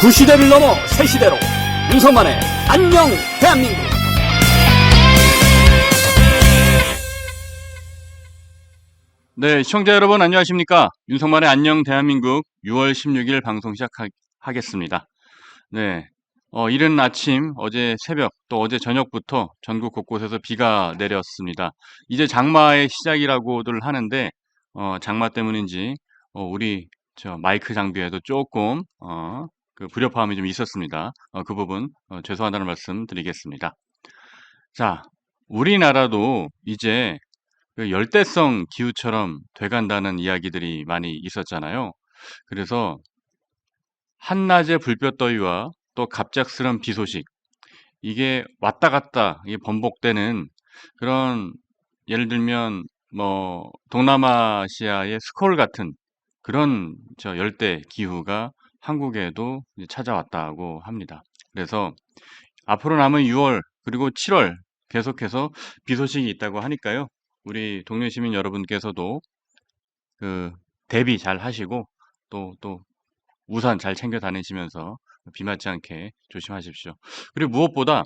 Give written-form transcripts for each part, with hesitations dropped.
구시대를 넘어 새시대로 윤석만의 안녕 대한민국. 네, 시청자 여러분 안녕하십니까? 윤석만의 안녕 대한민국 6월 16일 방송 시작하겠습니다. 네, 이른 아침, 어제 새벽, 또 어제 저녁부터 전국 곳곳에서 비가 내렸습니다. 이제 장마의 시작이라고들 하는데 장마 때문인지 우리 저 마이크 장비에도 조금 그 불협화음이 좀 있었습니다. 그 부분 죄송하다는 말씀 드리겠습니다. 자, 우리나라도 이제 그 열대성 기후처럼 돼간다는 이야기들이 많이 있었잖아요. 그래서 한낮의 불볕더위와 또 갑작스런 비 소식, 이게 왔다 갔다 이게 번복되는 그런, 예를 들면 뭐 동남아시아의 스콜 같은 그런 저 열대 기후가 한국에도 이제 찾아왔다고 합니다. 그래서 앞으로 남은 6월 그리고 7월 계속해서 비 소식이 있다고 하니까요. 우리 동료 시민 여러분께서도 그 대비 잘 하시고 또 우산 잘 챙겨 다니시면서 비 맞지 않게 조심하십시오. 그리고 무엇보다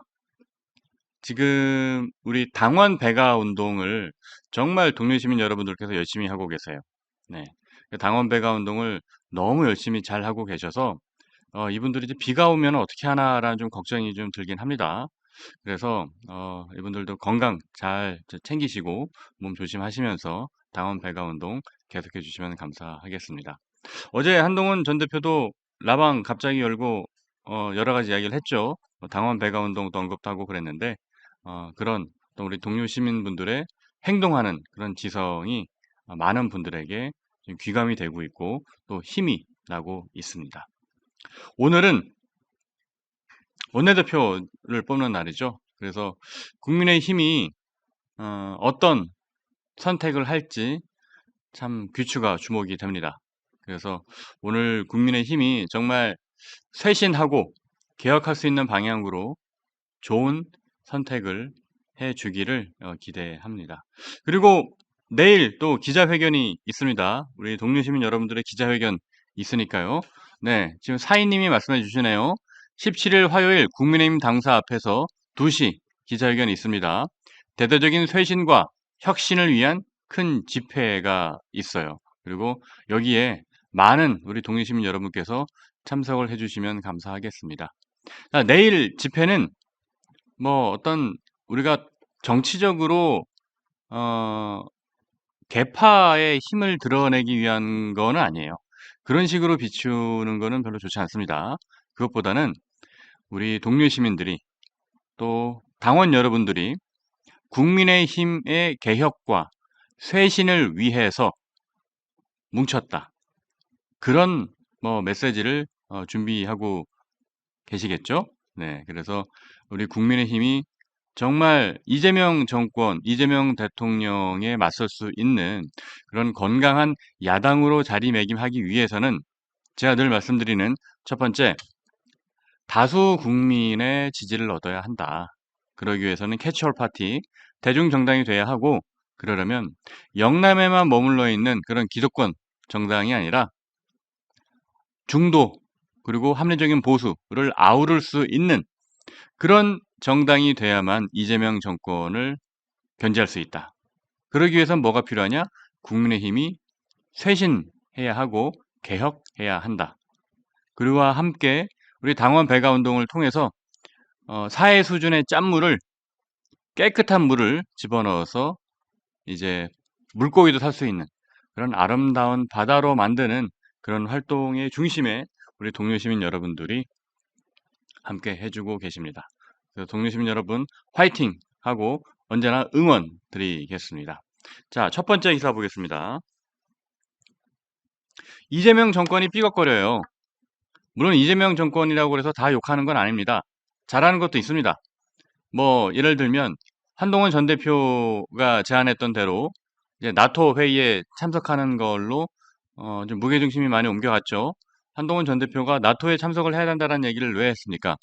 지금 우리 당원 배가 운동을 정말 동료 시민 여러분들께서 열심히 하고 계세요. 네. 그 당원 배가 운동을 너무 열심히 잘 하고 계셔서 이분들이 이제 비가 오면 어떻게 하나라는 좀 걱정이 좀 들긴 합니다. 그래서 이분들도 건강 잘 챙기시고 몸 조심하시면서 당원 배가 운동 계속해 주시면 감사하겠습니다. 어제 한동훈 전 대표도 라방 갑자기 열고 여러 가지 이야기를 했죠. 당원 배가 운동도 언급도 하고 그랬는데 그런 또 우리 동료 시민분들의 행동하는 그런 지성이 많은 분들에게 지금 귀감이 되고 있고 또 힘이 나고 있습니다. 오늘은 원내대표를 뽑는 날이죠. 그래서 국민의힘이 어떤 선택을 할지 참 귀추가 주목이 됩니다. 그래서 오늘 국민의힘이 정말 쇄신하고 개혁할 수 있는 방향으로 좋은 선택을 해주기를 기대합니다. 그리고 내일 또 기자회견이 있습니다. 우리 동료 시민 여러분들의 기자회견 있으니까요. 네, 지금 사인님이 말씀해 주시네요. 17일 화요일 국민의힘 당사 앞에서 2시 기자회견이 있습니다. 대대적인 쇄신과 혁신을 위한 큰 집회가 있어요. 그리고 여기에 많은 우리 동료 시민 여러분께서 참석을 해주시면 감사하겠습니다. 자, 내일 집회는 뭐 어떤 우리가 정치적으로 개파의 힘을 드러내기 위한 거는 아니에요. 그런 식으로 비추는 거는 별로 좋지 않습니다. 그것보다는 우리 동료 시민들이 또 당원 여러분들이 국민의힘의 개혁과 쇄신을 위해서 뭉쳤다. 그런 뭐 메시지를 준비하고 계시겠죠? 네, 그래서 우리 국민의힘이 정말 이재명 정권, 이재명 대통령에 맞설 수 있는 그런 건강한 야당으로 자리매김하기 위해서는 제가 늘 말씀드리는 첫 번째, 다수 국민의 지지를 얻어야 한다. 그러기 위해서는 캐치올 파티, 대중정당이 돼야 하고, 그러려면 영남에만 머물러 있는 그런 기득권 정당이 아니라 중도 그리고 합리적인 보수를 아우를 수 있는 그런 정당이 돼야만 이재명 정권을 견제할 수 있다. 그러기 위해선 뭐가 필요하냐? 국민의힘이 쇄신해야 하고 개혁해야 한다. 그리고 함께 우리 당원 배가 운동을 통해서 사회 수준의 짠물을, 깨끗한 물을 집어넣어서 이제 물고기도 살 수 있는 그런 아름다운 바다로 만드는 그런 활동의 중심에 우리 동료 시민 여러분들이 함께 해주고 계십니다. 그래서 동료 시민 여러분 화이팅 하고 언제나 응원 드리겠습니다. 자, 첫 번째 기사 보겠습니다. 이재명 정권이 삐걱거려요. 물론 이재명 정권이라고 해서 다 욕하는 건 아닙니다. 잘하는 것도 있습니다. 뭐 예를 들면 한동훈 전 대표가 제안했던 대로 이제 나토 회의에 참석하는 걸로 좀 무게중심이 많이 옮겨갔죠. 한동훈 전 대표가 나토에 참석을 해야 한다는 얘기를 왜 했습니까?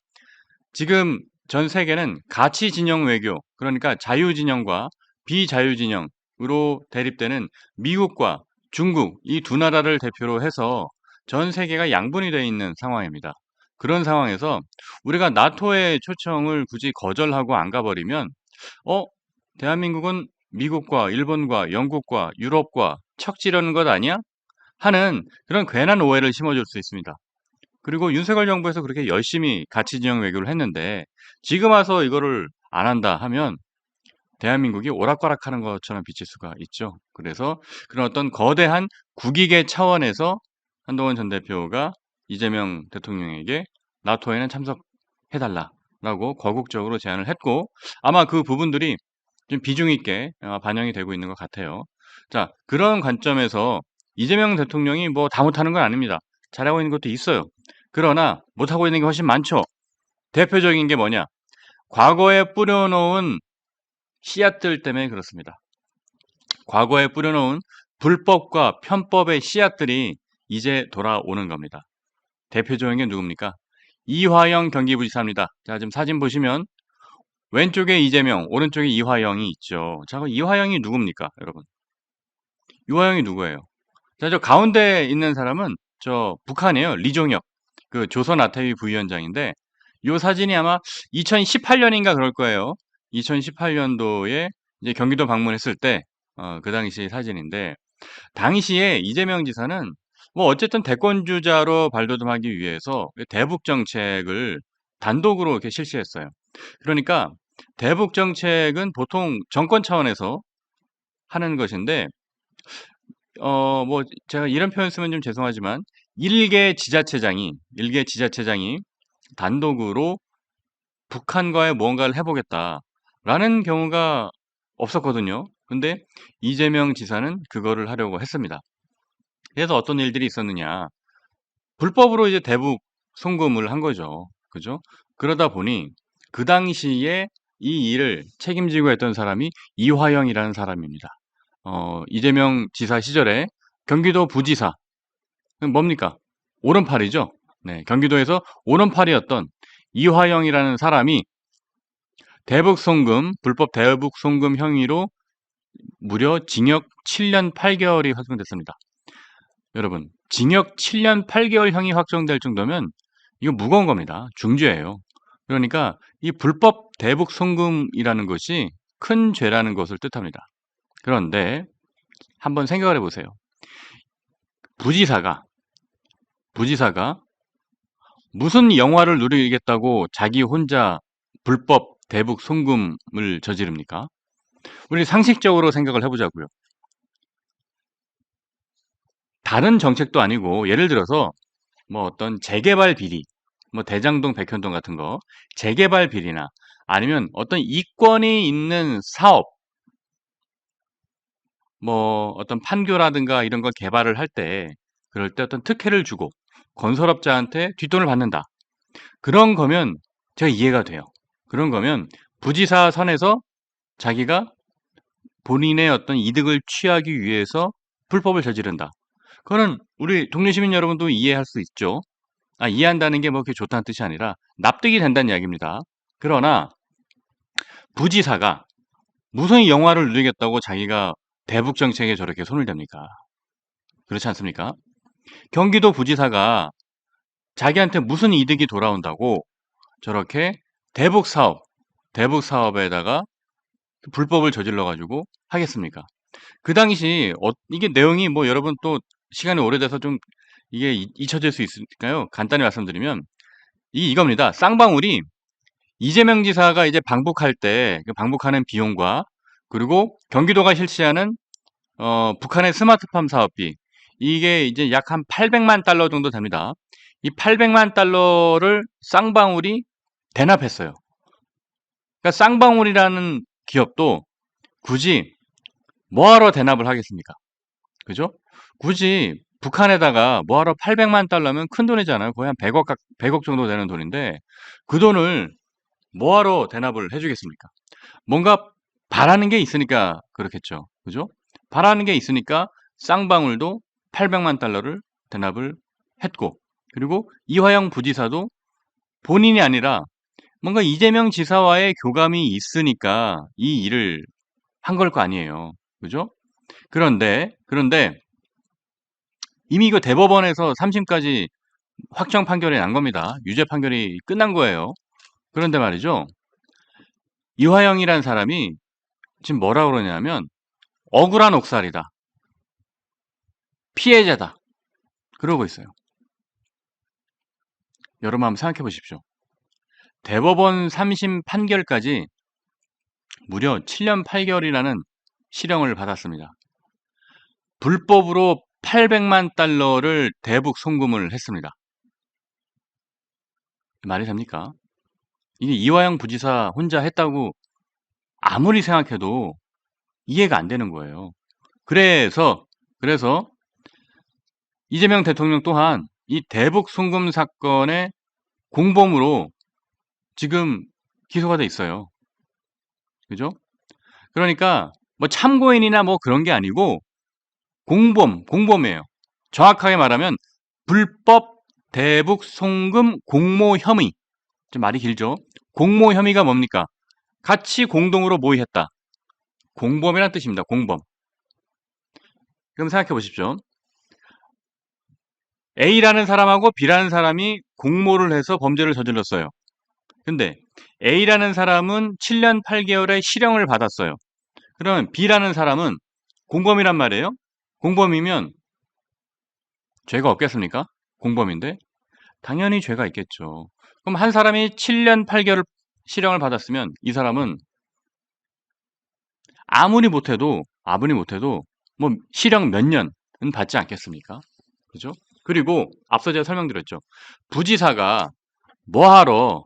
지금 전 세계는 가치 진영 외교, 그러니까 자유 진영과 비자유 진영으로 대립되는 미국과 중국 이 두 나라를 대표로 해서 전 세계가 양분이 되어 있는 상황입니다. 그런 상황에서 우리가 나토의 초청을 굳이 거절하고 안 가버리면 어? 대한민국은 미국과 일본과 영국과 유럽과 척지려는 것 아니야? 하는 그런 괜한 오해를 심어줄 수 있습니다. 그리고 윤석열 정부에서 그렇게 열심히 가치지형 외교를 했는데 지금 와서 이거를 안 한다 하면 대한민국이 오락가락하는 것처럼 비칠 수가 있죠. 그래서 그런 어떤 거대한 국익의 차원에서 한동훈 전 대표가 이재명 대통령에게 나토에는 참석해달라라고 거국적으로 제안을 했고 아마 그 부분들이 좀 비중 있게 반영이 되고 있는 것 같아요. 자, 그런 관점에서 이재명 대통령이 뭐 다 못하는 건 아닙니다. 잘하고 있는 것도 있어요. 그러나 못하고 있는 게 훨씬 많죠. 대표적인 게 뭐냐? 과거에 뿌려놓은 씨앗들 때문에 그렇습니다. 과거에 뿌려놓은 불법과 편법의 씨앗들이 이제 돌아오는 겁니다. 대표적인 게 누굽니까? 이화영 경기부지사입니다. 자, 지금 사진 보시면 왼쪽에 이재명, 오른쪽에 이화영이 있죠. 자, 그럼 이화영이 누굽니까, 여러분? 이화영이 누구예요? 자, 저 가운데 있는 사람은 저 북한이에요. 리종혁, 그 조선아태위 부위원장인데 이 사진이 아마 2018년인가 그럴 거예요. 2018년도에 이제 경기도 방문했을 때 그 당시 사진인데 당시에 이재명 지사는 뭐 어쨌든 대권주자로 발돋움하기 위해서 대북 정책을 단독으로 이렇게 실시했어요. 그러니까 대북 정책은 보통 정권 차원에서 하는 것인데 뭐 제가 이런 표현 쓰면 좀 죄송하지만 일개 지자체장이 단독으로 북한과의 뭔가를 해보겠다라는 경우가 없었거든요. 근데 이재명 지사는 그거를 하려고 했습니다. 그래서 어떤 일들이 있었느냐. 불법으로 이제 대북 송금을 한 거죠. 그죠? 그러다 보니 그 당시에 이 일을 책임지고 했던 사람이 이화영이라는 사람입니다. 이재명 지사 시절에 경기도 부지사, 뭡니까? 오른팔이죠? 네, 경기도에서 오른팔이었던 이화영이라는 사람이 불법 대북 송금 형의로 무려 징역 7년 8개월이 확정됐습니다. 여러분, 징역 7년 8개월형이 확정될 정도면 이거 무거운 겁니다. 중죄예요. 그러니까 이 불법 대북 송금이라는 것이 큰 죄라는 것을 뜻합니다. 그런데 한번 생각을 해보세요. 부지사가 무슨 영화를 누리겠다고 자기 혼자 불법 대북 송금을 저지릅니까? 우리 상식적으로 생각을 해보자고요. 다른 정책도 아니고 예를 들어서 뭐 어떤 재개발 비리, 뭐 대장동, 백현동 같은 거 재개발 비리나 아니면 어떤 이권이 있는 사업, 뭐 어떤 판교라든가 이런 걸 개발을 할 때 그럴 때 어떤 특혜를 주고 건설업자한테 뒷돈을 받는다. 그런 거면 제가 이해가 돼요. 그런 거면 부지사 선에서 자기가 본인의 어떤 이득을 취하기 위해서 불법을 저지른다. 그거는 우리 동네 시민 여러분도 이해할 수 있죠. 이해한다는 게 뭐 그게 좋다는 뜻이 아니라 납득이 된다는 이야기입니다. 그러나 부지사가 무슨 영화를 누리겠다고 자기가 대북 정책에 저렇게 손을 댑니까? 그렇지 않습니까? 경기도 부지사가 자기한테 무슨 이득이 돌아온다고 저렇게 대북 사업에다가 불법을 저질러 가지고 하겠습니까? 그 당시 이게 내용이 뭐 여러분 또 시간이 오래돼서 좀 이게 잊혀질 수 있으니까요. 간단히 말씀드리면 이겁니다. 쌍방울이 이재명 지사가 이제 방북할 때 그 방북하는 비용과 그리고 경기도가 실시하는 북한의 스마트팜 사업비 이게 이제 약 한 800만 달러 정도 됩니다. 이 800만 달러를 쌍방울이 대납했어요. 그러니까 쌍방울이라는 기업도 굳이 뭐하러 대납을 하겠습니까? 그죠? 굳이 북한에다가 뭐하러 800만 달러면 큰 돈이잖아요. 거의 한 100억 정도 되는 돈인데 그 돈을 뭐하러 대납을 해주겠습니까? 뭔가 바라는 게 있으니까 그렇겠죠. 그죠? 바라는 게 있으니까 쌍방울도 800만 달러를 대납을 했고 그리고 이화영 부지사도 본인이 아니라 뭔가 이재명 지사와의 교감이 있으니까 이 일을 한 걸 거 아니에요. 그죠? 그런데 이미 이거 대법원에서 3심까지 확정 판결이 난 겁니다. 유죄 판결이 끝난 거예요. 그런데 말이죠. 이화영이란 사람이 지금 뭐라 그러냐면 억울한 옥살이다. 피해자다. 그러고 있어요. 여러분 한번 생각해 보십시오. 대법원 3심 판결까지 무려 7년 8개월이라는 실형을 받았습니다. 불법으로 800만 달러를 대북 송금을 했습니다. 말이 됩니까? 이게 이화영 부지사 혼자 했다고 아무리 생각해도 이해가 안 되는 거예요. 그래서 이재명 대통령 또한 이 대북 송금 사건의 공범으로 지금 기소가 돼 있어요. 그죠? 그러니까 뭐 참고인이나 뭐 그런 게 아니고 공범이에요. 정확하게 말하면 불법 대북 송금 공모 혐의. 좀 말이 길죠? 공모 혐의가 뭡니까? 같이 공동으로 모의했다. 공범이란 뜻입니다. 공범. 그럼 생각해 보십시오. A라는 사람하고 B라는 사람이 공모를 해서 범죄를 저질렀어요. 근데 A라는 사람은 7년 8개월의 실형을 받았어요. 그러면 B라는 사람은 공범이란 말이에요. 공범이면 죄가 없겠습니까? 공범인데 당연히 죄가 있겠죠. 그럼 한 사람이 7년 8개월 실형을 받았으면 이 사람은 아무리 못해도 뭐 실형 몇 년은 받지 않겠습니까? 그죠? 그리고 앞서 제가 설명드렸죠. 부지사가 뭐하러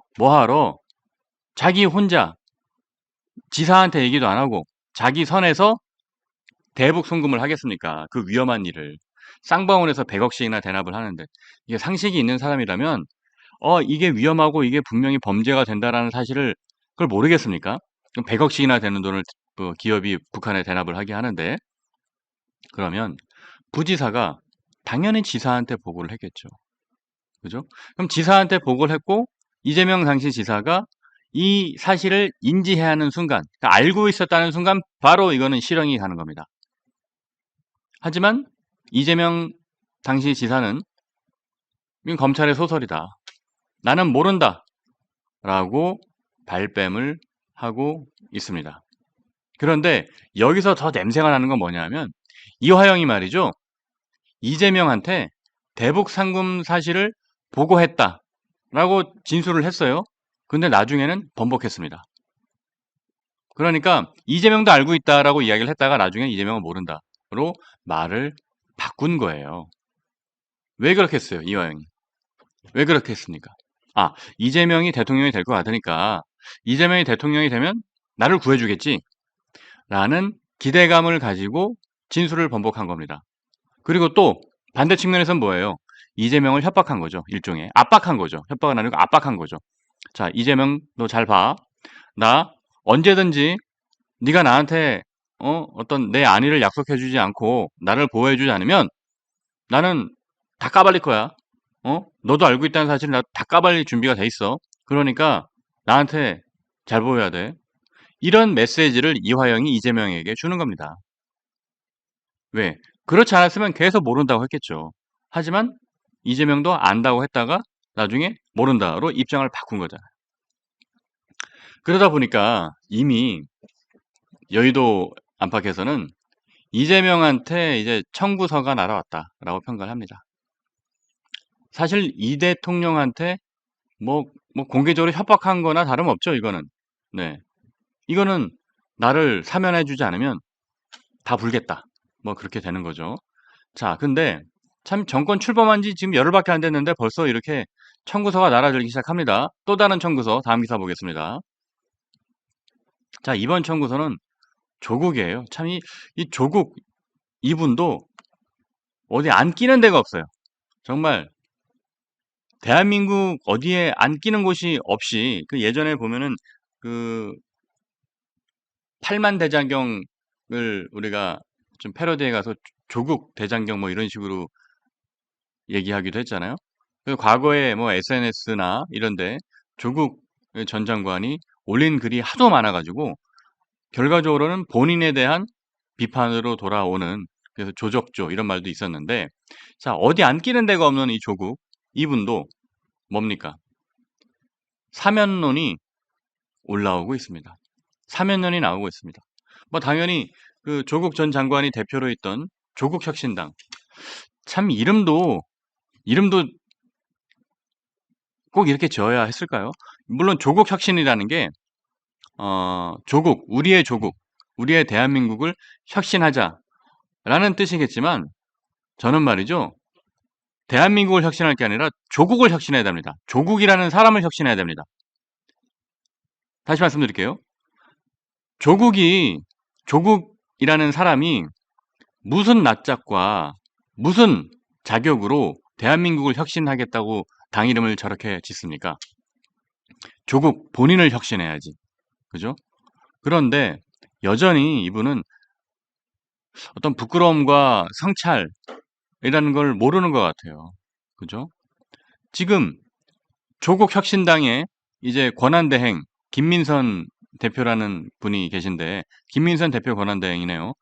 자기 혼자 지사한테 얘기도 안 하고 자기 선에서 대북 송금을 하겠습니까? 그 위험한 일을. 쌍방울에서 100억씩이나 대납을 하는데 이게 상식이 있는 사람이라면 이게 위험하고 이게 분명히 범죄가 된다라는 사실을 그걸 모르겠습니까? 그럼 100억씩이나 되는 돈을 기업이 북한에 대납을 하게 하는데 그러면 부지사가 당연히 지사한테 보고를 했겠죠. 그죠? 그럼 지사한테 보고를 했고 이재명 당시 지사가 이 사실을 인지해야 하는 순간, 그러니까 알고 있었다는 순간 바로 이거는 실형이 가는 겁니다. 하지만 이재명 당시 지사는 이건 검찰의 소설이다. 나는 모른다. 라고 발뺌을 하고 있습니다. 그런데 여기서 더 냄새가 나는 건 뭐냐면 이화영이 말이죠. 이재명한테 대북 상금 사실을 보고했다. 라고 진술을 했어요. 근데 나중에는 번복했습니다. 그러니까 이재명도 알고 있다라고 이야기를 했다가 나중에 이재명은 모른다로 말을 바꾼 거예요. 왜 그렇게 했어요, 이화영이? 왜 그렇게 했습니까? 이재명이 대통령이 될 것 같으니까 이재명이 대통령이 되면 나를 구해주겠지 라는 기대감을 가지고 진술을 번복한 겁니다. 그리고 또 반대 측면에서는 뭐예요? 이재명을 협박한 거죠. 일종의 압박한 거죠. 협박은 아니고 압박한 거죠. 자, 이재명 너 잘 봐. 나 언제든지 네가 나한테 어떤 내 안위를 약속해주지 않고 나를 보호해주지 않으면 나는 다 까발릴 거야. 너도 알고 있다는 사실을 나 다 까발릴 준비가 돼 있어. 그러니까 나한테 잘 보여야 돼. 이런 메시지를 이화영이 이재명에게 주는 겁니다. 왜? 그렇지 않았으면 계속 모른다고 했겠죠. 하지만 이재명도 안다고 했다가 나중에 모른다로 입장을 바꾼 거잖아요. 그러다 보니까 이미 여의도 안팎에서는 이재명한테 이제 청구서가 날아왔다라고 평가를 합니다. 사실 이 대통령한테 뭐 공개적으로 협박한 거나 다름없죠, 이거는. 네. 이거는 나를 사면해주지 않으면 다 불겠다. 뭐 그렇게 되는 거죠. 자, 근데 참 정권 출범한 지 지금 열흘밖에 안 됐는데 벌써 이렇게 청구서가 날아들기 시작합니다. 또 다른 청구서, 다음 기사 보겠습니다. 자, 이번 청구서는 조국이에요. 참 이 조국 이분도 어디 안 끼는 데가 없어요. 정말 대한민국 어디에 안 끼는 곳이 없이 그 예전에 보면은 그 8만 대장경을 우리가 좀 패러디해 가서 조국 대장경 뭐 이런 식으로 얘기하기도 했잖아요. 그 과거에 뭐 SNS나 이런데 조국 전 장관이 올린 글이 하도 많아가지고 결과적으로는 본인에 대한 비판으로 돌아오는 그래서 조적조 이런 말도 있었는데 자 어디 안 끼는 데가 없는 이 조국 이분도 뭡니까? 사면론이 올라오고 있습니다. 사면론이 나오고 있습니다. 뭐 당연히 그 조국 전 장관이 대표로 있던 조국혁신당, 참 이름도 꼭 이렇게 지어야 했을까요? 물론 조국혁신이라는 게 조국, 우리의 대한민국을 혁신하자라는 뜻이겠지만 저는 말이죠. 대한민국을 혁신할 게 아니라 조국을 혁신해야 됩니다. 조국이라는 사람을 혁신해야 됩니다. 다시 말씀드릴게요. 조국이라는 사람이 무슨 낯짝과 무슨 자격으로 대한민국을 혁신하겠다고 당 이름을 저렇게 짓습니까? 조국 본인을 혁신해야지. 그죠? 그런데 여전히 이분은 어떤 부끄러움과 성찰이라는 걸 모르는 것 같아요. 그죠? 지금 조국 혁신당의 이제 권한대행 김민선 대표라는 분이 계신데 김민선 대표 권한대행이네요.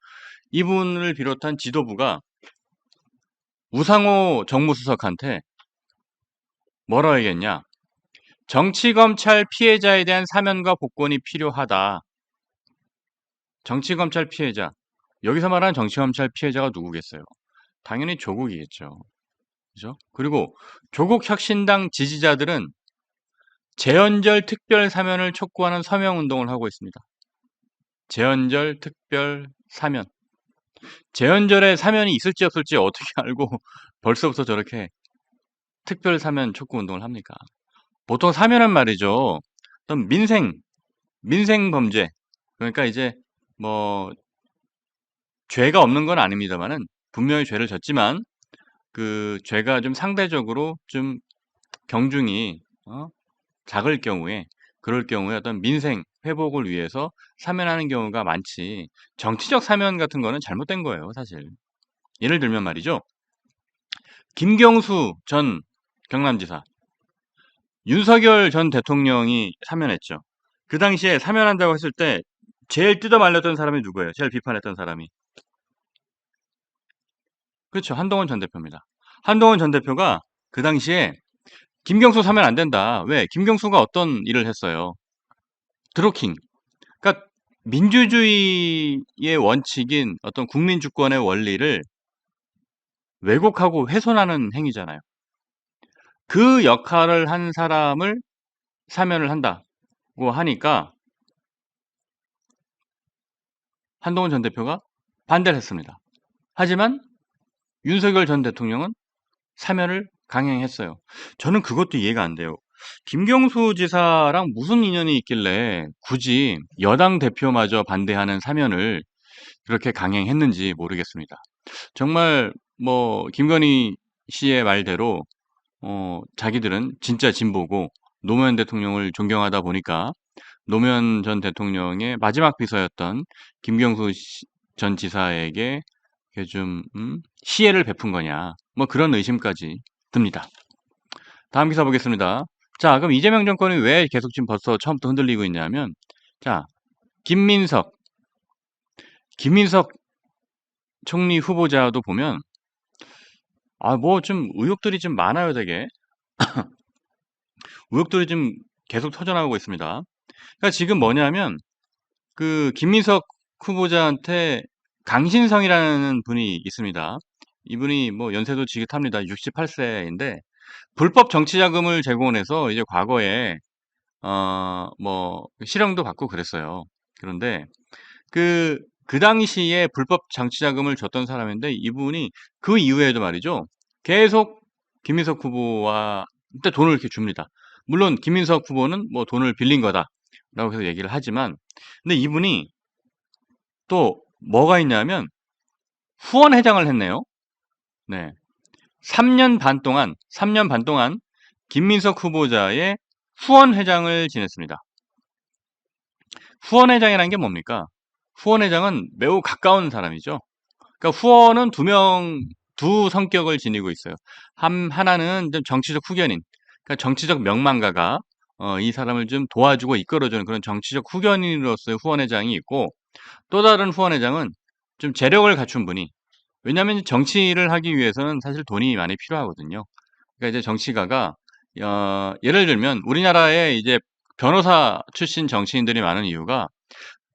이분을 비롯한 지도부가 우상호 정무수석한테 뭐라 하겠냐? 정치검찰 피해자에 대한 사면과 복권이 필요하다. 정치검찰 피해자. 여기서 말하는 정치검찰 피해자가 누구겠어요? 당연히 조국이겠죠. 그죠? 그리고 조국 혁신당 지지자들은 재헌절 특별 사면을 촉구하는 서명 운동을 하고 있습니다. 재헌절 특별 사면. 재헌절에 사면이 있을지 없을지 어떻게 알고 벌써부터 저렇게 특별 사면 촉구 운동을 합니까? 보통 사면은 말이죠. 어떤 민생 범죄. 그러니까 이제 뭐 죄가 없는 건 아닙니다만은 분명히 죄를 졌지만 그 죄가 좀 상대적으로 좀 경중이 작을 경우에 그럴 경우에 어떤 민생 회복을 위해서 사면하는 경우가 많지 정치적 사면 같은 거는 잘못된 거예요, 사실. 예를 들면 말이죠. 김경수 전 경남지사, 윤석열 전 대통령이 사면했죠. 그 당시에 사면한다고 했을 때 제일 뜯어 말렸던 사람이 누구예요? 제일 비판했던 사람이. 그렇죠. 한동훈 전 대표입니다. 한동훈 전 대표가 그 당시에 김경수 사면 안 된다. 왜? 김경수가 어떤 일을 했어요? 드루킹. 그러니까 민주주의의 원칙인 어떤 국민 주권의 원리를 왜곡하고 훼손하는 행위잖아요. 그 역할을 한 사람을 사면을 한다고 하니까 한동훈 전 대표가 반대를 했습니다. 하지만 윤석열 전 대통령은 사면을 강행했어요. 저는 그것도 이해가 안 돼요. 김경수 지사랑 무슨 인연이 있길래 굳이 여당 대표마저 반대하는 사면을 그렇게 강행했는지 모르겠습니다. 정말 뭐 김건희 씨의 말대로 자기들은 진짜 진보고 노무현 대통령을 존경하다 보니까 노무현 전 대통령의 마지막 비서였던 김경수 전 지사에게 좀 시혜를 베푼 거냐 뭐 그런 의심까지 듭니다. 다음 기사 보겠습니다. 자, 그럼 이재명 정권이 왜 계속 지금 벌써 처음부터 흔들리고 있냐면 자, 김민석 총리 후보자도 보면 뭐 좀 의혹들이 좀 많아요, 되게. 의혹들이 좀 계속 터져나오고 있습니다. 그러니까 지금 뭐냐면 그 김민석 후보자한테 강신성이라는 분이 있습니다. 이분이 뭐 연세도 지긋합니다. 68세인데 불법 정치 자금을 제공해서 이제 과거에 뭐 실형도 받고 그랬어요. 그런데 그 당시에 불법 정치 자금을 줬던 사람인데 이분이 그 이후에도 말이죠. 계속 김민석 후보한테 돈을 이렇게 줍니다. 물론 김민석 후보는 뭐 돈을 빌린 거다라고 해서 얘기를 하지만 근데 이분이 또 뭐가 있냐면 후원회장을 했네요. 네. 3년 반 동안 김민석 후보자의 후원회장을 지냈습니다. 후원회장이라는 게 뭡니까? 후원회장은 매우 가까운 사람이죠. 그러니까 후원은 두 성격을 지니고 있어요. 하나는 좀 정치적 후견인, 그러니까 정치적 명망가가 이 사람을 좀 도와주고 이끌어주는 그런 정치적 후견인으로서의 후원회장이 있고 또 다른 후원회장은 좀 재력을 갖춘 분이 왜냐하면 정치를 하기 위해서는 사실 돈이 많이 필요하거든요. 그러니까 이제 정치가가 예를 들면 우리나라에 이제 변호사 출신 정치인들이 많은 이유가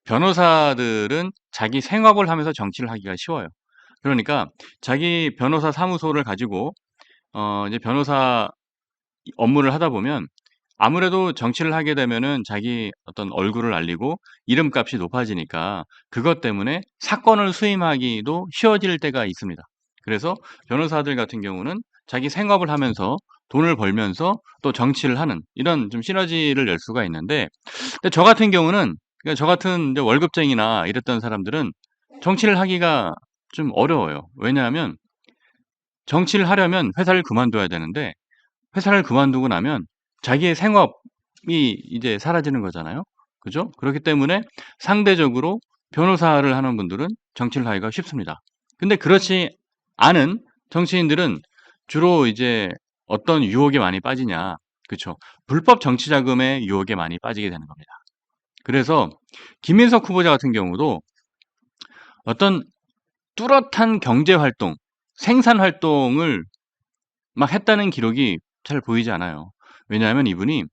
변호사들은 자기 생업을 하면서 정치를 하기가 쉬워요. 그러니까 자기 변호사 사무소를 가지고 이제 변호사 업무를 하다 보면 아무래도 정치를 하게 되면은 자기 어떤 얼굴을 알리고 이름값이 높아지니까 그것 때문에 사건을 수임하기도 쉬워질 때가 있습니다. 그래서 변호사들 같은 경우는 자기 생업을 하면서 돈을 벌면서 또 정치를 하는 이런 좀 시너지를 낼 수가 있는데, 근데 저 같은 경우는 그러니까 저 같은 이제 월급쟁이나 이랬던 사람들은 정치를 하기가 좀 어려워요. 왜냐하면 정치를 하려면 회사를 그만둬야 되는데 회사를 그만두고 나면 자기의 생업이 이제 사라지는 거잖아요. 그죠? 그렇기 때문에 상대적으로 변호사를 하는 분들은 정치를 하기가 쉽습니다. 근데 그렇지 않은 정치인들은 주로 이제 어떤 유혹에 많이 빠지냐. 그쵸? 불법 정치 자금의 유혹에 많이 빠지게 되는 겁니다. 그래서 김민석 후보자 같은 경우도 어떤 뚜렷한 경제 활동, 생산 활동을 막 했다는 기록이 잘 보이지 않아요. 왜냐하면 이분이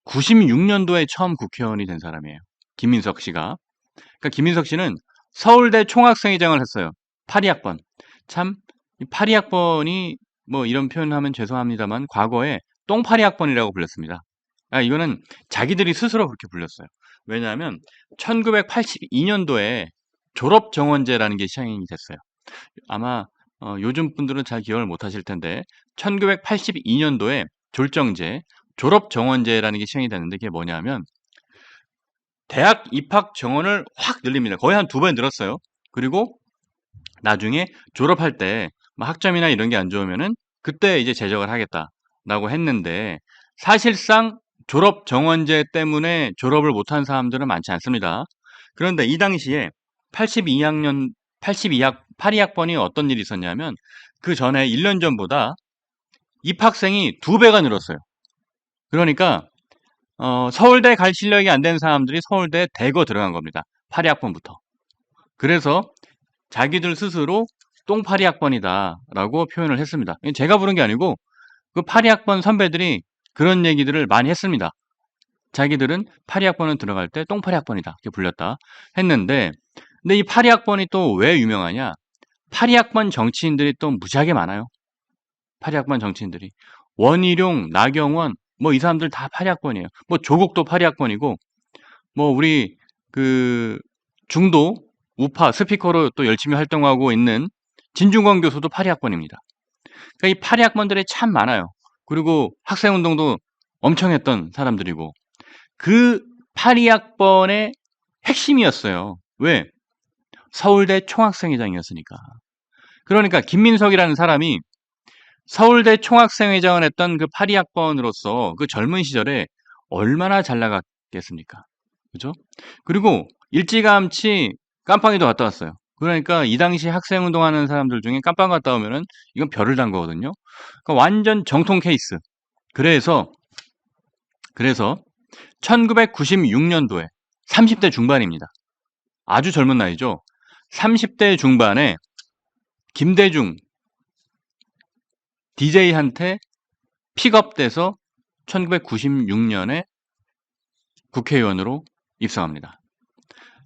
96년도에 처음 국회의원이 된 사람이에요. 김민석 씨가. 그러니까 김민석 씨는 서울대 총학생회장을 했어요. 82학번. 참, 82학번이 뭐 이런 표현을 하면 죄송합니다만 과거에 똥파리 학번이라고 불렸습니다. 이거는 자기들이 스스로 그렇게 불렸어요. 왜냐하면 1982년도에 졸업정원제라는 게 시행이 됐어요. 아마 요즘 분들은 잘 기억을 못 하실 텐데 1982년도에 졸정제, 졸업정원제라는 게 시행이 됐는데 그게 뭐냐면 대학 입학 정원을 확 늘립니다. 거의 한 2배 늘었어요. 그리고 나중에 졸업할 때 학점이나 이런 게 안 좋으면은 그때 이제 재적을 하겠다라고 했는데 사실상 졸업 정원제 때문에 졸업을 못한 사람들은 많지 않습니다. 그런데 이 당시에 82학년 82학번이 어떤 일이 있었냐면 그 전에 1년 전보다 입학생이 2배가 늘었어요. 그러니까 서울대 갈 실력이 안 된 사람들이 서울대에 대거 들어간 겁니다. 82학번부터. 그래서 자기들 스스로 똥파리 학번이다라고 표현을 했습니다. 제가 부른 게 아니고 그 82학번 선배들이 그런 얘기들을 많이 했습니다. 자기들은 82학번은 들어갈 때 똥파리 학번이다 이렇게 불렸다 했는데, 근데 이 82학번이 또 왜 유명하냐? 82학번 정치인들이 또 무지하게 많아요. 82학번 정치인들이 원희룡, 나경원 뭐 이 사람들 다 82학번이에요. 뭐 조국도 82학번이고 뭐 우리 그 중도 우파 스피커로 또 열심히 활동하고 있는 진중권 교수도 82학번입니다. 그러니까 이 82학번들이 참 많아요. 그리고 학생운동도 엄청 했던 사람들이고 그 82학번의 핵심이었어요. 왜? 서울대 총학생회장이었으니까. 그러니까 김민석이라는 사람이 서울대 총학생회장을 했던 그 82학번으로서 그 젊은 시절에 얼마나 잘 나갔겠습니까? 그죠? 그리고 일찌감치 깜빵이도 갔다 왔어요. 그러니까 이 당시 학생운동하는 사람들 중에 깜빵 갔다 오면은 이건 별을 단 거거든요. 그러니까 완전 정통 케이스. 그래서 1996년도에 30대 중반입니다. 아주 젊은 나이죠. 30대 중반에 김대중 DJ한테 픽업돼서 1996년에 국회의원으로 입성합니다.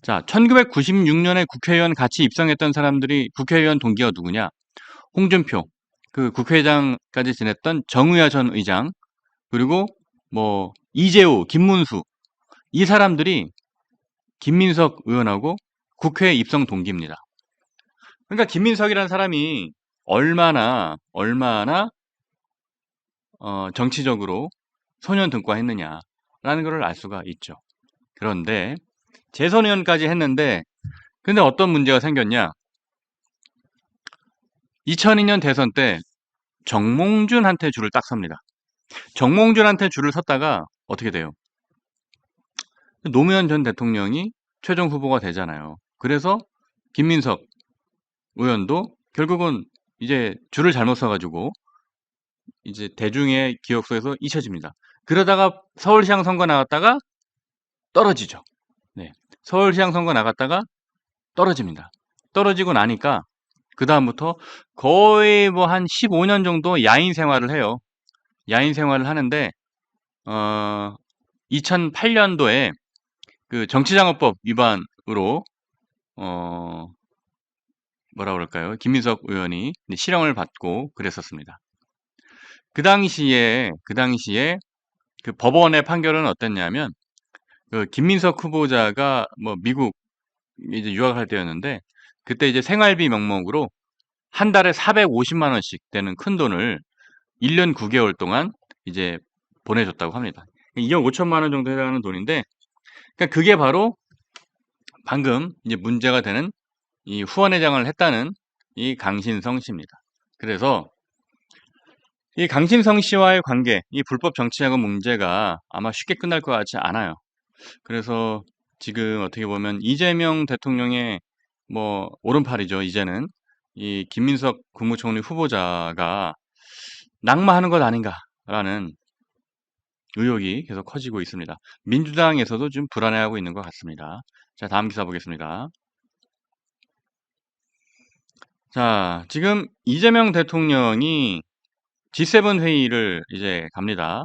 자, 1996년에 국회의원 같이 입성했던 사람들이 국회의원 동기가 누구냐? 홍준표, 그 국회의장까지 지냈던 정의아 전 의장, 그리고 뭐 이재호, 김문수, 이 사람들이 김민석 의원하고 국회 입성 동기입니다. 그러니까 김민석이라는 사람이 얼마나 정치적으로 소년등과했느냐라는 것을 알 수가 있죠. 그런데 재선 의원까지 했는데 근데 어떤 문제가 생겼냐? 2002년 대선 때 정몽준한테 줄을 딱 섭니다. 정몽준한테 줄을 섰다가 어떻게 돼요? 노무현 전 대통령이 최종 후보가 되잖아요. 그래서 김민석 의원도 결국은 이제 줄을 잘못 서가지고 이제 대중의 기억 속에서 잊혀집니다. 그러다가 서울시장 선거 나갔다가 떨어지죠. 네. 서울시장 선거 나갔다가 떨어집니다. 떨어지고 나니까 그 다음부터 거의 뭐 한 15년 정도 야인 생활을 해요. 야인 생활을 하는데 2008년도에 그 정치자금법 위반으로 뭐라 그럴까요? 김민석 의원이 실형을 받고 그랬었습니다. 그 당시에 그 법원의 판결은 어땠냐면, 그 김민석 후보자가 뭐 미국 이제 유학할 때였는데, 그때 이제 생활비 명목으로 한 달에 450만 원씩 되는 큰 돈을 1년 9개월 동안 이제 보내줬다고 합니다. 2억 5천만 원 정도 해당하는 돈인데, 그러니까 그게 바로 방금 이제 문제가 되는 이 후원회장을 했다는 이 강신성 씨입니다. 그래서 이 강신성 씨와의 관계, 이 불법 정치자금 문제가 아마 쉽게 끝날 것 같지 않아요. 그래서 지금 어떻게 보면 이재명 대통령의 뭐 오른팔이죠. 이제는 이 김민석 국무총리 후보자가 낙마하는 것 아닌가라는 의혹이 계속 커지고 있습니다. 민주당에서도 좀 불안해하고 있는 것 같습니다. 자, 다음 기사 보겠습니다. 자, 지금 이재명 대통령이 G7 회의를 이제 갑니다.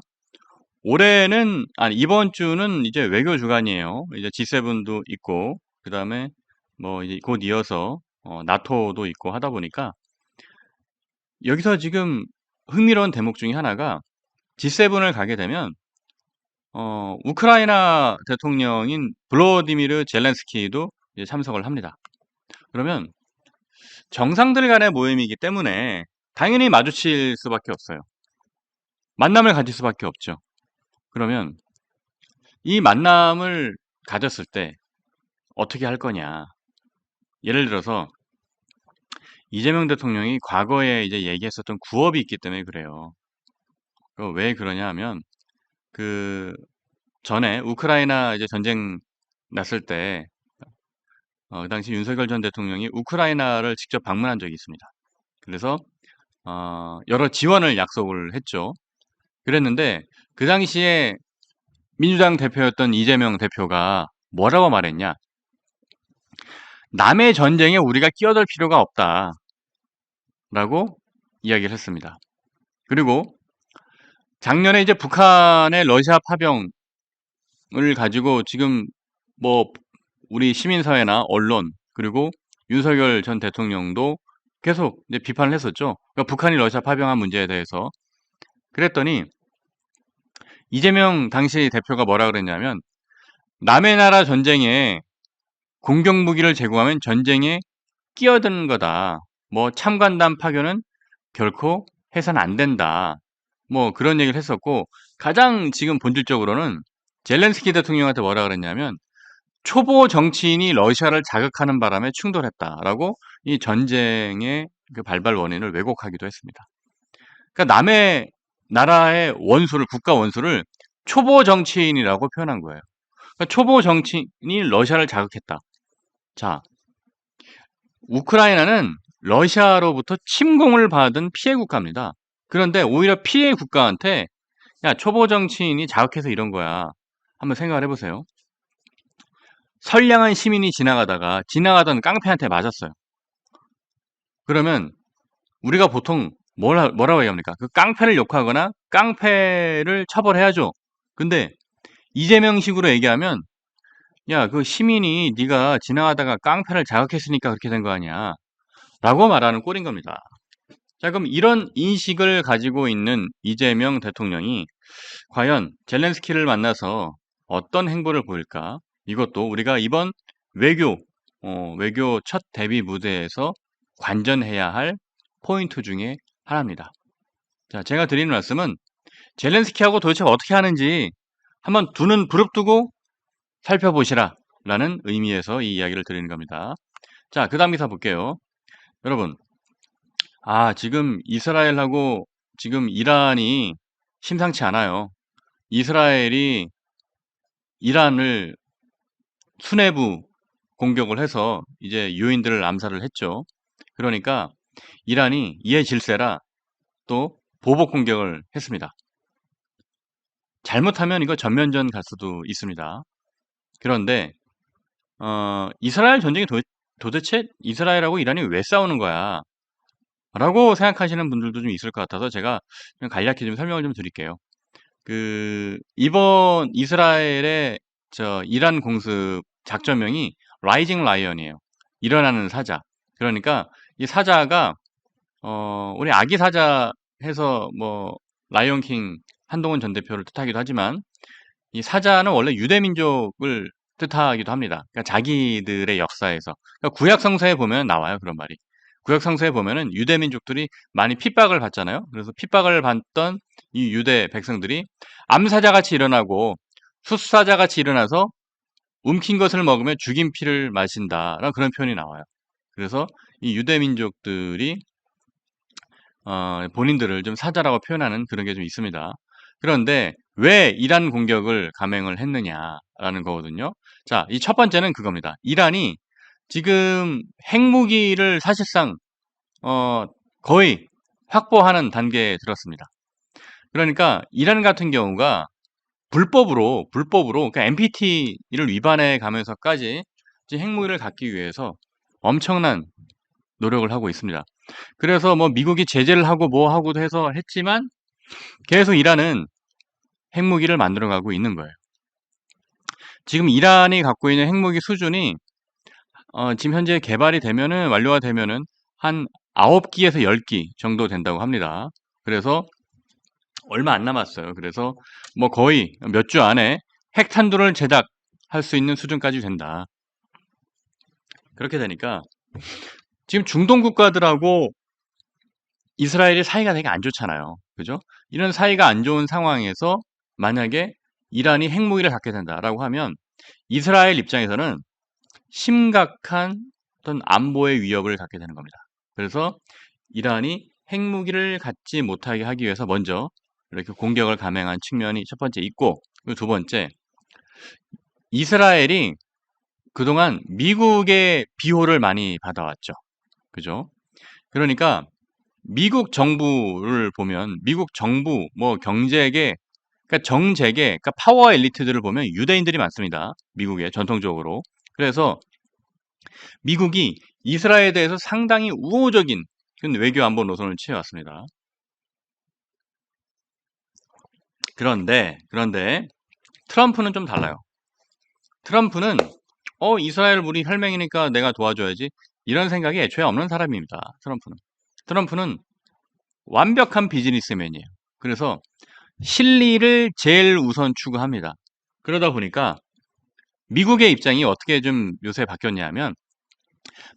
올해는, 아니, 이번 주는 이제 외교 주간이에요. 이제 G7도 있고, 그 다음에 뭐 이제 곧 이어서 나토도 있고 하다 보니까 여기서 지금 흥미로운 대목 중에 하나가 G7을 가게 되면 우크라이나 대통령인 블로디미르 젤렌스키도 이제 참석을 합니다. 그러면 정상들 간의 모임이기 때문에 당연히 마주칠 수밖에 없어요. 만남을 가질 수밖에 없죠. 그러면 이 만남을 가졌을 때 어떻게 할 거냐. 예를 들어서 이재명 대통령이 과거에 이제 얘기했었던 구업이 있기 때문에 그래요. 왜 그러냐 하면 그 전에 우크라이나 이제 전쟁 났을 때 그 당시 윤석열 전 대통령이 우크라이나를 직접 방문한 적이 있습니다. 그래서 여러 지원을 약속을 했죠. 그랬는데 그 당시에 민주당 대표였던 이재명 대표가 뭐라고 말했냐? 남의 전쟁에 우리가 끼어들 필요가 없다라고 이야기를 했습니다. 그리고 작년에 이제 북한의 러시아 파병을 가지고 지금 뭐 우리 시민사회나 언론 그리고 윤석열 전 대통령도 계속 이제 비판을 했었죠. 그러니까 북한이 러시아 파병한 문제에 대해서. 그랬더니 이재명 당시 대표가 뭐라 그랬냐면 남의 나라 전쟁에 공격 무기를 제공하면 전쟁에 끼어드는 거다. 뭐 참관단 파견은 결코 해서는 안 된다. 뭐 그런 얘기를 했었고 가장 지금 본질적으로는 젤렌스키 대통령한테 뭐라 그랬냐면 초보 정치인이 러시아를 자극하는 바람에 충돌했다라고 이 전쟁의 그 발발 원인을 왜곡하기도 했습니다. 그러니까 남의 나라의 원수를 국가 원수를 초보 정치인이라고 표현한 거예요. 그러니까 초보 정치인이 러시아를 자극했다. 자, 우크라이나는 러시아로부터 침공을 받은 피해 국가입니다. 그런데 오히려 피해 국가한테 야, 초보 정치인이 자극해서 이런 거야. 한번 생각을 해보세요. 선량한 시민이 지나가던 깡패한테 맞았어요. 그러면 우리가 보통 뭐라고 얘기합니까? 그 깡패를 욕하거나 깡패를 처벌해야죠. 근데 이재명식으로 얘기하면 야, 그 시민이 네가 지나가다가 깡패를 자극했으니까 그렇게 된 거 아니야. 라고 말하는 꼴인 겁니다. 자, 그럼 이런 인식을 가지고 있는 이재명 대통령이 과연 젤렌스키를 만나서 어떤 행보를 보일까? 이것도 우리가 이번 외교 첫 데뷔 무대에서 관전해야 할 포인트 중에 하나입니다. 자, 제가 드리는 말씀은 젤렌스키하고 도대체 어떻게 하는지 한번 두 눈 부릅뜨고 살펴보시라 라는 의미에서 이 이야기를 드리는 겁니다. 자, 그 다음 기사 볼게요. 여러분, 지금 이스라엘하고 지금 이란이 심상치 않아요. 이스라엘이 이란을 수뇌부 공격을 해서 이제 유인들을 암살을 했죠. 그러니까 이란이 이에 질세라 또 보복 공격을 했습니다. 잘못하면 이거 전면전 갈 수도 있습니다. 그런데 이스라엘 전쟁이 도대체 이스라엘하고 이란이 왜 싸우는 거야? 라고 생각하시는 분들도 좀 있을 것 같아서 제가 그냥 간략히 좀 설명을 좀 드릴게요. 이번 이스라엘의 이란 공습 작전명이 라이징 라이언이에요. 일어나는 사자. 그러니까 이 사자가 우리 아기 사자 해서 뭐 라이온킹 한동훈 전 대표를 뜻하기도 하지만 이 사자는 원래 유대 민족을 뜻하기도 합니다. 그러니까 자기들의 역사에서 그러니까 구약 성서에 보면 나와요, 그런 말이. 구약 성서에 보면은 유대 민족들이 많이 핍박을 받잖아요. 그래서 핍박을 받던 이 유대 백성들이 암사자 같이 일어나고 숫사자 같이 일어나서 움킨 것을 먹으면 죽인 피를 마신다라는 그런 표현이 나와요. 그래서 이 유대 민족들이 본인들을 좀 사자라고 표현하는 그런 게 좀 있습니다. 그런데 왜 이란 공격을 감행을 했느냐라는 거거든요. 자, 이 첫 번째는 그겁니다. 이란이 지금 핵무기를 사실상 거의 확보하는 단계에 들었습니다. 그러니까 이란 같은 경우가 불법으로 그러니까 NPT를 위반해 가면서까지 핵무기를 갖기 위해서 엄청난 노력을 하고 있습니다. 그래서 뭐 미국이 제재를 하고 뭐 하고도 해서 했지만 계속 이란은 핵무기를 만들어가고 있는 거예요. 지금 이란이 갖고 있는 핵무기 수준이 지금 현재 개발이 되면은 완료가 되면은 한 9기에서 10기 정도 된다고 합니다. 그래서 얼마 안 남았어요. 그래서 뭐 거의 몇 주 안에 핵탄두를 제작할 수 있는 수준까지 된다. 그렇게 되니까 지금 중동 국가들하고 이스라엘이 사이가 되게 안 좋잖아요. 그죠? 이런 사이가 안 좋은 상황에서 만약에 이란이 핵무기를 갖게 된다라고 하면 이스라엘 입장에서는 심각한 어떤 안보의 위협을 갖게 되는 겁니다. 그래서 이란이 핵무기를 갖지 못하게 하기 위해서 먼저 이렇게 공격을 감행한 측면이 첫 번째 있고, 그리고 두 번째, 이스라엘이 그동안 미국의 비호를 많이 받아왔죠. 그죠? 그러니까 미국 정부를 보면 미국 정부 뭐 경제계 그러니까 정재계 그러니까 파워 엘리트들을 보면 유대인들이 많습니다. 미국에 전통적으로. 그래서 미국이 이스라엘에 대해서 상당히 우호적인 외교 안보 노선을 취해왔습니다. 그런데 트럼프는 좀 달라요. 트럼프는 이스라엘 우리 혈맹이니까 내가 도와줘야지 이런 생각이 애초에 없는 사람입니다. 트럼프는 완벽한 비즈니스맨이에요. 그래서 실리를 제일 우선 추구합니다. 그러다 보니까 미국의 입장이 어떻게 좀 요새 바뀌었냐면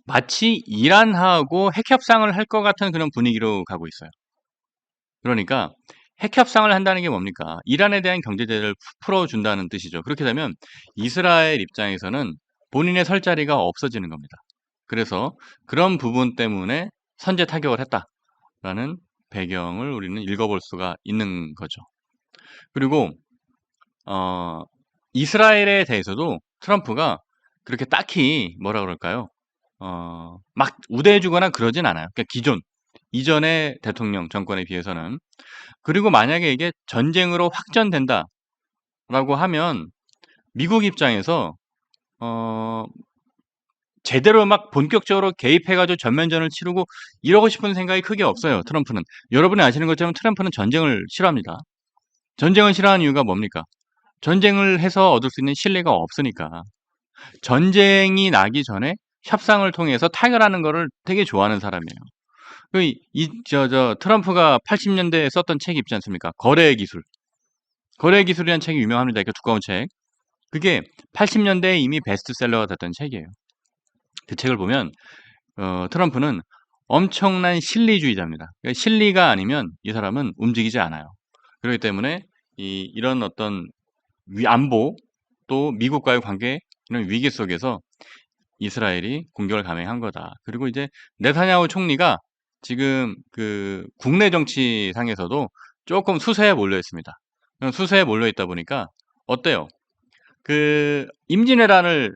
마치 이란하고 핵협상을 할 것 같은 그런 분위기로 가고 있어요. 그러니까 핵협상을 한다는 게 뭡니까? 이란에 대한 경제제재를 풀어준다는 뜻이죠. 그렇게 되면 이스라엘 입장에서는 본인의 설 자리가 없어지는 겁니다. 그래서 그런 부분 때문에 선제 타격을 했다라는 배경을 우리는 읽어볼 수가 있는 거죠. 그리고 이스라엘에 대해서도 트럼프가 그렇게 딱히 뭐라 그럴까요? 막 우대해주거나 그러진 않아요. 그러니까 이전의 대통령 정권에 비해서는. 그리고 만약에 이게 전쟁으로 확전된다라고 하면 미국 입장에서 제대로 막 본격적으로 개입해가지고 전면전을 치르고 이러고 싶은 생각이 크게 없어요. 트럼프는. 여러분이 아시는 것처럼 트럼프는 전쟁을 싫어합니다. 전쟁을 싫어하는 이유가 뭡니까? 전쟁을 해서 얻을 수 있는 신뢰가 없으니까. 전쟁이 나기 전에 협상을 통해서 타결하는 거를 되게 좋아하는 사람이에요. 트럼프가 80년대에 썼던 책이 있지 않습니까? 거래의 기술. 거래의 기술이라는 책이 유명합니다. 이렇게 두꺼운 책. 그게 80년대에 이미 베스트셀러가 됐던 책이에요. 그 책을 보면 트럼프는 엄청난 실리주의자입니다. 그러니까 실리가 아니면 이 사람은 움직이지 않아요. 그렇기 때문에 이런 어떤 안보 또 미국과의 관계 이런 위기 속에서 이스라엘이 공격을 감행한 거다. 그리고 이제 네타냐후 총리가 지금 그 국내 정치상에서도 조금 수세에 몰려 있습니다. 수세에 몰려 있다 보니까 어때요? 그 임진왜란을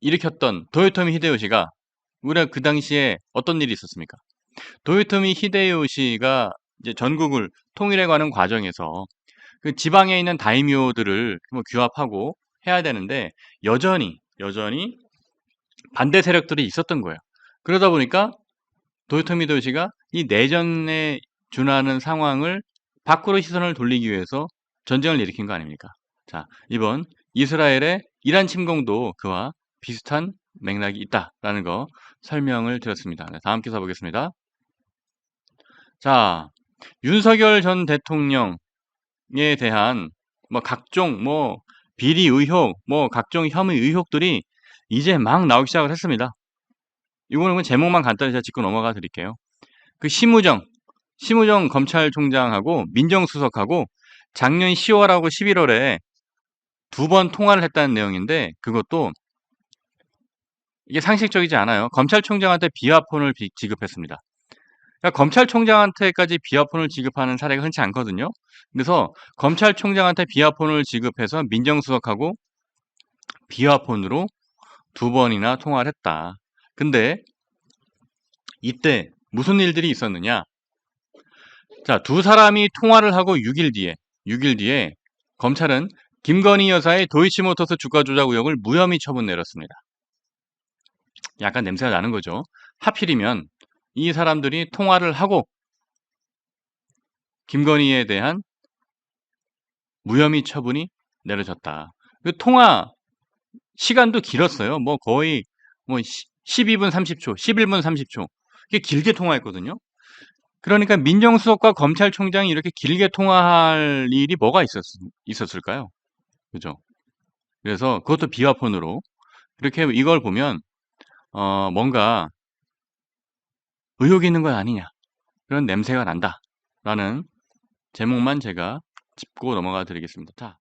일으켰던 도요토미 히데요시가 우리가 그 당시에 어떤 일이 있었습니까? 도요토미 히데요시가 이제 전국을 통일해가는 과정에서 그 지방에 있는 다이묘들을 뭐 규합하고 해야 되는데 여전히 반대 세력들이 있었던 거예요. 그러다 보니까 도요토미 히데요시가 이 내전에 준하는 상황을 밖으로 시선을 돌리기 위해서 전쟁을 일으킨 거 아닙니까? 자, 이번 이스라엘의 이란 침공도 그와 비슷한 맥락이 있다라는 거 설명을 드렸습니다. 네, 다음 기사 보겠습니다. 자, 윤석열 전 대통령에 대한 각종 비리 의혹, 각종 혐의 의혹들이 이제 막 나오기 시작을 했습니다. 이거는 제목만 간단히 제가 짚고 넘어가 드릴게요. 그 심우정 검찰총장하고 민정수석하고 작년 10월하고 11월에 2번 통화를 했다는 내용인데, 그것도 이게 상식적이지 않아요. 검찰총장한테 비화폰을 지급했습니다. 그러니까 검찰총장한테까지 비화폰을 지급하는 사례가 흔치 않거든요. 그래서 검찰총장한테 비화폰을 지급해서 민정수석하고 비화폰으로 2번이나 통화를 했다. 근데 이때 무슨 일들이 있었느냐? 자, 두 사람이 통화를 하고 6일 뒤에 검찰은 김건희 여사의 도이치모터스 주가 조작 의혹을 무혐의 처분 내렸습니다. 약간 냄새가 나는 거죠. 하필이면 이 사람들이 통화를 하고 김건희에 대한 무혐의 처분이 내려졌다. 그 통화 시간도 길었어요. 거의 12분 30초, 11분 30초. 이게 길게 통화했거든요. 그러니까 민정수석과 검찰총장이 이렇게 길게 통화할 일이 뭐가 있었을까요? 그죠? 그래서 그것도 비화폰으로 이렇게 이걸 보면 뭔가 의혹이 있는 건 아니냐, 그런 냄새가 난다라는 제목만 제가 짚고 넘어가 드리겠습니다. 자,